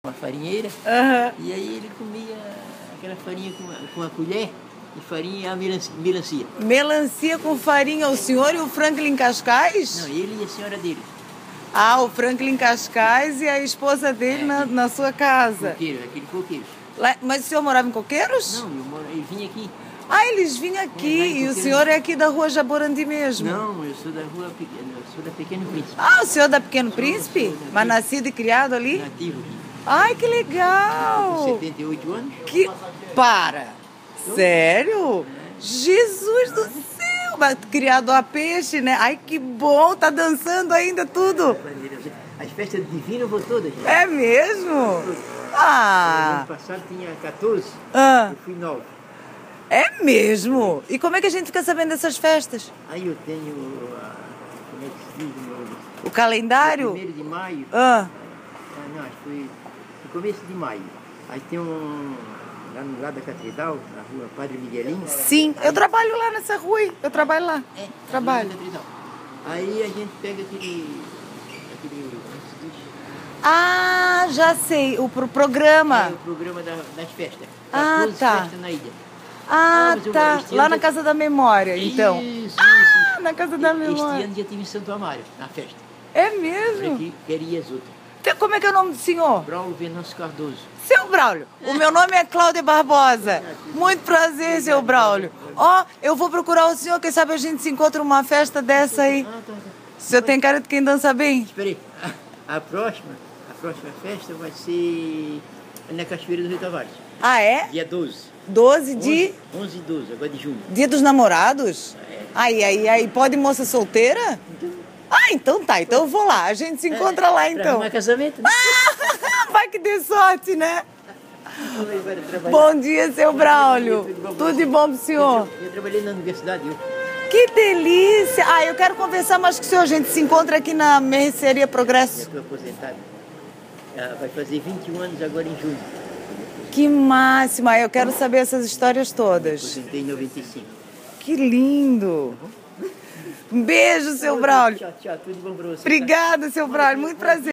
uma farinheira, e aí ele comia aquela farinha com a colher de farinha e a melancia. Melancia com farinha, o senhor e o Franklin Cascais? Não, ele e a senhora dele. Ah, o Franklin Cascais e a esposa dele na sua casa. Coqueiro, aquele coqueiro. Mas o senhor morava em Coqueiros? Não, ele vinha aqui. Ah, eles vinham aqui e o senhor é aqui da rua Jaborandi mesmo? Não, eu sou da rua Pequena, eu sou da Pequeno Príncipe. Ah, o senhor é da Pequeno Príncipe? Mas nascido e criado ali? Nativo aqui. Ai, que legal! Com 78 anos. Para! Sério? Jesus do céu! Criado a peixe, né? Ai, que bom! Tá dançando ainda tudo! As festas divinas eu vou todas. É mesmo? Ah! No ano passado tinha 14, eu fui 9. É mesmo? E como é que a gente fica sabendo dessas festas? Aí eu tenho, como é que se diz? O calendário? 1º de maio. Ah. Não, acho que foi no começo de maio. Aí tem lá no lado da Catedral, na rua Padre Miguelinho. Sim, eu trabalho lá nessa rua, eu trabalho lá. Trabalho. Aí a gente pega aquele ah, já sei, o programa. É o programa das festas. Ah, tá. Festas na ilha. Ah, tá. Lá na Casa da Memória, então. Isso. Na Casa da Memória. Este ano já tive em Santo Amaro, na festa. É mesmo? Aqui, queria as outras. Como é que é o nome do senhor? Braulio Venâncio Cardoso. Seu Braulio, o meu nome é Cláudia Barbosa. Muito prazer, seu Braulio. Ó, eu vou procurar o senhor, quem sabe a gente se encontra numa festa dessa aí. Tá. O senhor tem cara de quem dança bem? Espera aí, a próxima festa vai ser na Cachoeira do Rio Tavares. Ah, é? Dia 12. 12 de... 11 e 12, agora de junho. Dia dos namorados? Aí, pode moça solteira? Ah, então tá, então eu vou lá, a gente se encontra lá então. Pra arrumar casamento, né? Vai que dê sorte, né? Bom dia, seu Braulio. Tudo de bom pro senhor? Eu trabalhei na universidade. Que delícia! Ah, eu quero conversar mais com o senhor. A gente se encontra aqui na Mercearia Progresso. Já estou aposentado. Vai fazer 21 anos agora em junho. Que máximo! Eu quero saber essas histórias todas. Aposentei em 95. Que lindo! Um beijo, seu Braulio. Tchau, tudo bom pra você. Obrigada, seu Braulio. Muito prazer.